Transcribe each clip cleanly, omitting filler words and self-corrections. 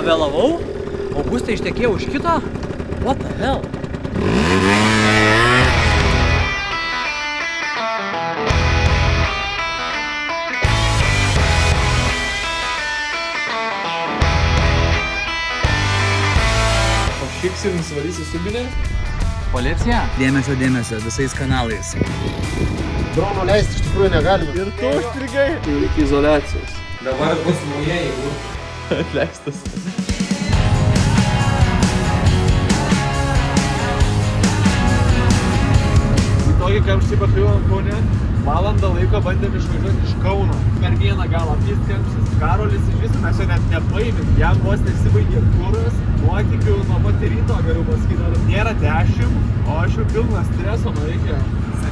pavėlavau? Augustė ištekėjo už kito? What the hell? Šiksim svarysi subinę. Policija? Dėmesio, dėmesio, visais kanalais. Drono leisti iš tikrųjų negalima. Ir tu užstrigai. Tai reikia izoliacijos. Dabar bus nauja, jeigu Atleistas. Į tokį kamštį pakliuvom Kaune. Valandą laiko bandėm išvažiuoti iš Kauno. Per vieną galą apyskamštis. Karolis iš viso mes čia net nepaimėm. Jam vos nesibaigė kuras. Nuotikių nuo pat ryto, galiu pasakyti, nėra 10, o aš jau pilnas streso, man reikia.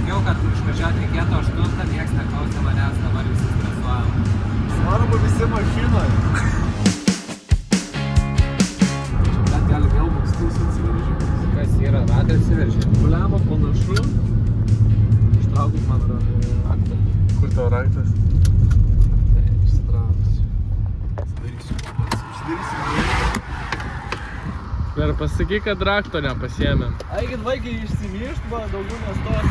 sakiau, kad išvažiuoti reikėtų 8, nieks neklausė manęs, dabar visi stresuojam. Svarbu visi mašinoje. Bet gali vėl būstus atsiveržimas. Kas yra, ratai atsiveržė? Buliamo panašu. Ištraukit man raktą. Kur tavo raktas? Ištrauksiu. Užsidarysiu. Ir pasakyk, kad rakto nepasiėmėm. Aikit vaikai išsivyšt, man daugiau nestos.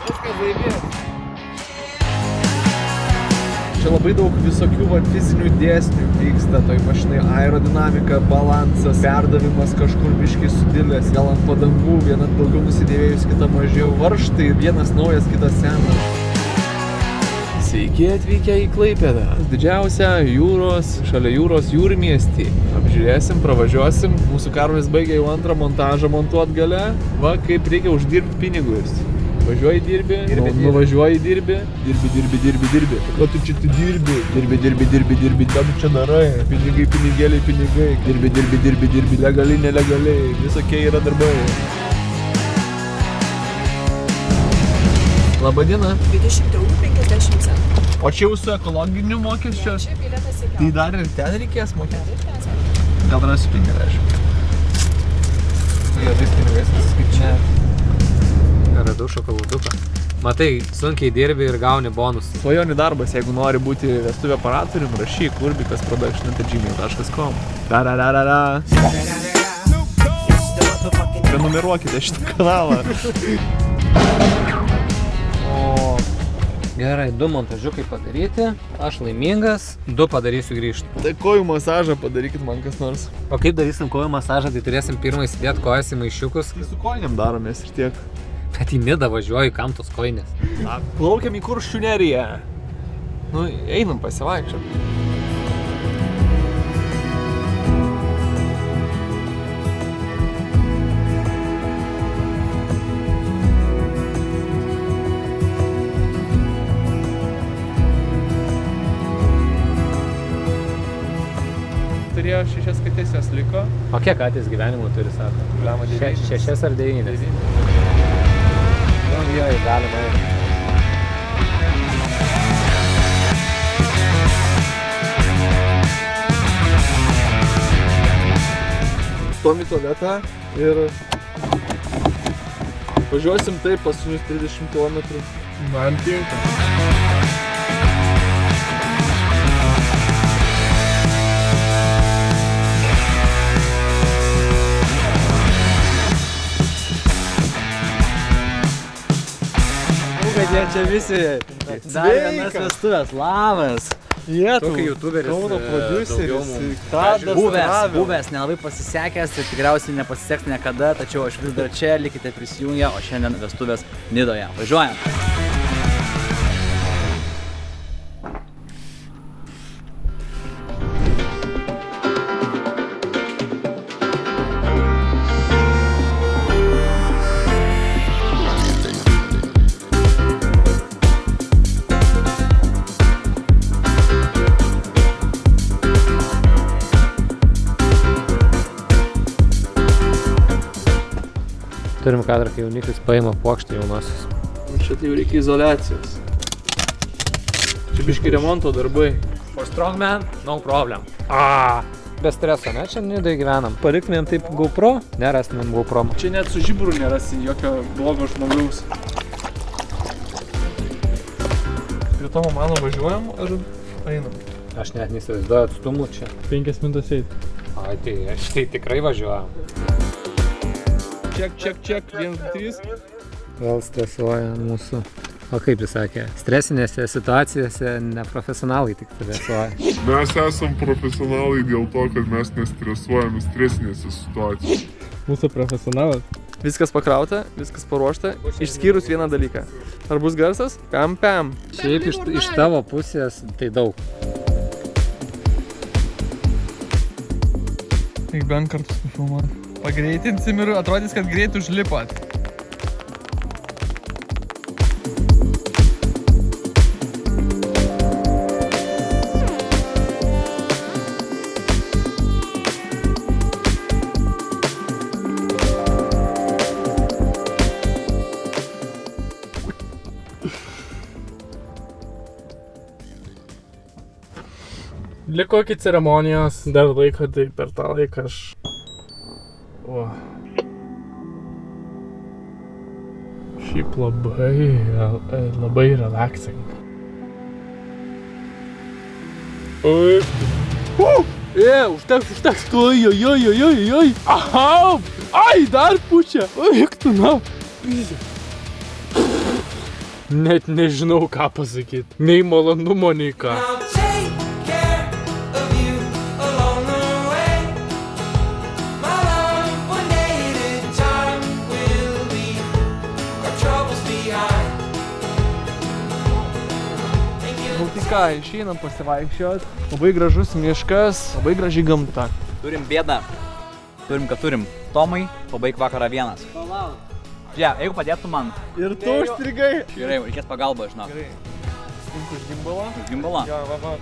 Viskas laimės. Čia labai daug visokių fizinių dėsnių vyksta toj mašinai. Aerodinamika, balansas, perdavimas kažkur biškai sudilęs, gal ant padangų, viena daugiau nusidėvėjus, kita mažiau. Varžtai, vienas naujas, kitas senas. Sveiki atvykę į Klaipėdą. Didžiausią šalia jūros jūrmiestį. Apžiūrėsim, pravažiuosim. Mūsų Karolis baigė jau antrą montažą montuot gale. Va, kaip reikia uždirbti pinigus. Važiuoji dirbi, nuvažiuoji dirbi, dirbi. Ko tu čia dirbi? Dirbi, ką tu čia darai? Pinigai, dirbi, legaliai, nelegaliai, visokie yra darbai. Labą dieną. 20,50 €. O čia jau su ekologiniu mokesčiu? Čia bilietas į Tai dar ir ten reikės mokėti? Ten ir ten. Gal rasiu 50. Juodais pinigais suskaičiuoja. Radau šokoladuką. Matai, sunkiai dirbi ir gauni bonusą. Svajonių darbas, jeigu nori būti vestuvių operatorium, rašyk urbikas.production@gmail.com. Darararara. Prenumeruokite šitą kanalą. O, gerai, 2 montažiukai padaryti, aš laimingas, 2 padarysiu grįžti. Tai kojų masažą padarykit man kas nors. O kaip darysim kojų masažą, tai turėsim pirmai įsidėti kojas į maišiukus. Tai su kojiniam daromės ir tiek. Bet į Nidą važiuoju, kam tos kojinės. Plaukiam į Kuršių neriją. Nu, einam pasivaikščiot. Turėjo 6 katės, jos liko. O kiek katės gyvenimų turi, sako? Bliama 9. 6 ar 9? Nu, jo, galima. Stom į tualetą ir važiuosim taip paskutinius 30 km. Man tinka. Kad jie čia visi dar vienas vestuvės, labas. Tokį youtuberis, Kauno prodiuseris, Tadas buvęs, nelabai pasisekęs ir tikriausiai nepasiseks niekada, tačiau aš vis dar čia, likite prisijungę, o šiandien vestuvės Nidoje. Važiuojam. Turim kadrą, kai jauniklis paima puokštę jaunosios. Čia tai jau reikia izoliacijos. Čia biški remonto darbai. For strong man, no problem. Be streso, ne? Čia Nidoj gyvenam. Paliktumėm taip GoPro, nerastumėm GoPro. Čia net su žiburu nerasi jokio blogo žmogaus. Prie Tomo mano važiuojam ar einam? Aš net neįsivaizduoju atstumų čia. 5 minutės eit. Ai, tai aš tai tikrai važiuojam. Ček, 1, 3. Vėl stresuoja mūsų. O kaip jis sakė, stresinėse situacijose neprofesionalai tik stresuoja. Mes esam profesionalai dėl to, kad mes nestresuojame stresinėse situacijose. Mūsų profesionalas. Viskas pakrauta, viskas paruošta, išskyrus vieną dalyką. Ar bus garsas? Pam. Šiaip iš tavo pusės tai daug. Tik bent kartus nufilmuot. Pagreitinsim ir atrodys, kad greit užlipat. Liko iki ceremonijos, dar laiko, tai per tą laiką aš... Šiaip labai relaxing. Užteks. Oi. Aha! Ai, dar pučia. Eik tu, na. Net nežinau, ką pasakyti. Nei malonumo, nei ką. Tai ką, išeinam pasivaikščiot. Labai gražus miškas, labai graži gamta. Turim bėdą. Turim. Tomai, pabaig vakarą vienas. Žiūrėk, jeigu padėtų man. Ir tu užstrigai. Gerai, reikės pagalbą, žinok. Gerai. Imk už gimbalą. Už gimbalą? Jo, va.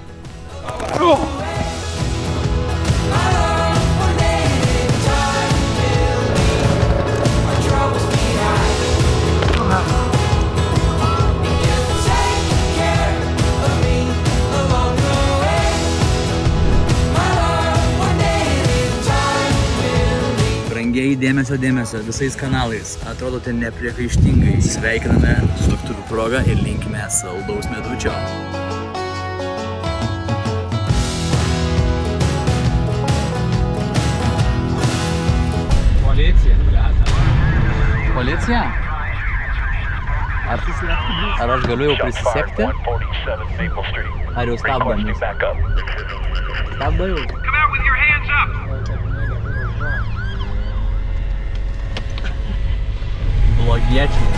Brangieji, dėmesio visais kanalais. Atrodote nepriekaištingai. Sveikiname su vestuvių proga ir linkime saldaus medučio. Policija? Ar aš galiu jau prisisekti? Ar jau stabdo mus? Stabdo jau? Blogiečiai.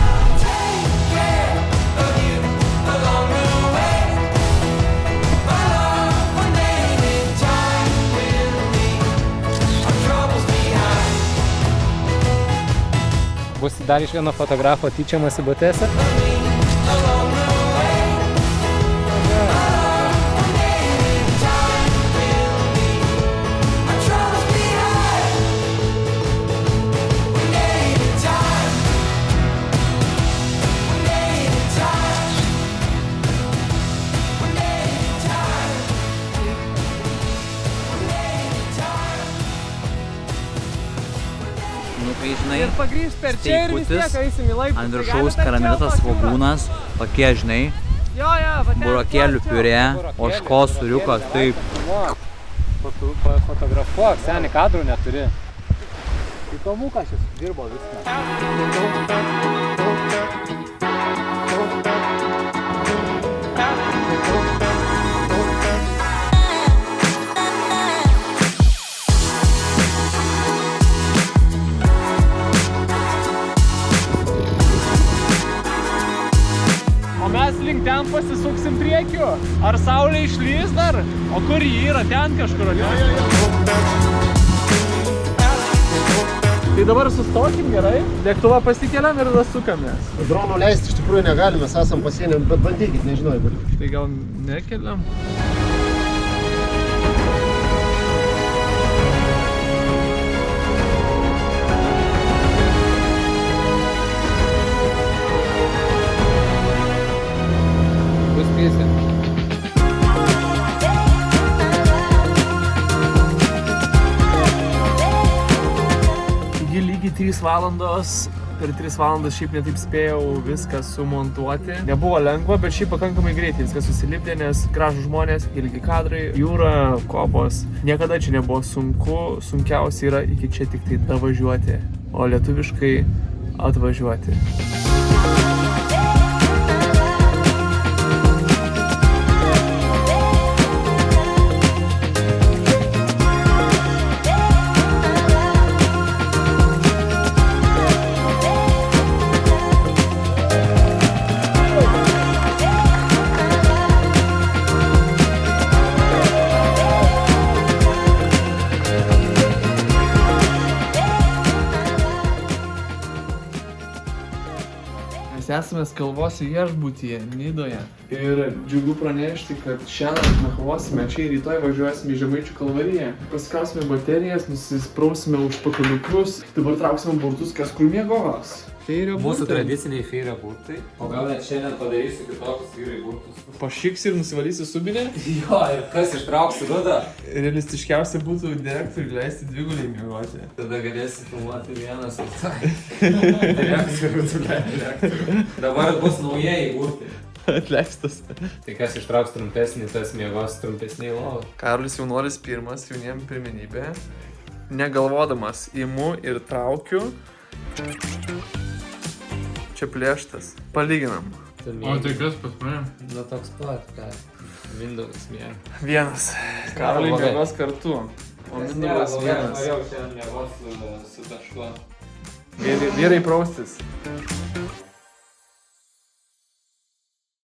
Bus dar iš vieno fotografo tyčiamasi batėse. Ir pagrįžt per čia ir vis tiek eisim į laiptus. Ant viršaus karamelitas svogūnas, tokie, žinai, burokėlių piurė, ožkos sūriukas, taip. Fotografuok, seni kadrų neturi. Įdomu, ką šis dirbo viską. Mes link ten pasisuksim priekiu. Ar saulė išlys dar? O kur jį yra? Ten kažkur, ne? Tai dabar sustokim gerai, lėktuvą pasikeliam ir sukamės. Dronų leisti iš tikrųjų negalime, mes esam pasienę, bet bandykit, nežinau, jeigu. Tai gal nekeliam? 3 valandos. Per 3 valandas šiaip netaip spėjau viską sumontuoti. Nebuvo lengva, bet šiaip pakankamai greitai viskas susilipdė, nes gražūs žmonės, ilgi kadrai, jūra, kopos. Niekada čia nebuvo sunku, sunkiausia yra iki čia tik tai davažiuoti, o lietuviškai atvažiuoti. Esame Skalvos viešbutyje Nidoje ir džiugu pranešti, kad šiandien nakvosime čia ir rytoj važiuosime į Žemaičių Kalvariją. Pasikrausime baterijas, nusisprausime užpakaliukus, dabar trauksime burtus, kas kur miegos. Mūsų tradiciniai feirio burtai. O gal net šiandien padarysiu kitokius vyrai burtus. Pašiksi ir nusivalysi subinę? Jo, ir kas ištrauksi rudą? Realistiškiausia būtų direktoriui leisti dviguliai miegoti. Tada galėsi filmuoti vienas ir tai. Direktoriui. Dabar bus naujieji burtai. Atleistas. Tai kas ištrauks trumpesnį, tas miegos trumpesnį lovą. Karolis jaunuolis pirmas, jauniem pirmenybė. Negalvodamas imu ir traukiu. Čia plėštas. Palyginam. O tai kas pas mane? Nu toks pat, ką Mindaugas miega. Vienas. Karoliai miegos kartu. O Mindaugas vienas. Norėjau šiandien miegos su tašku. Vyrai praustis.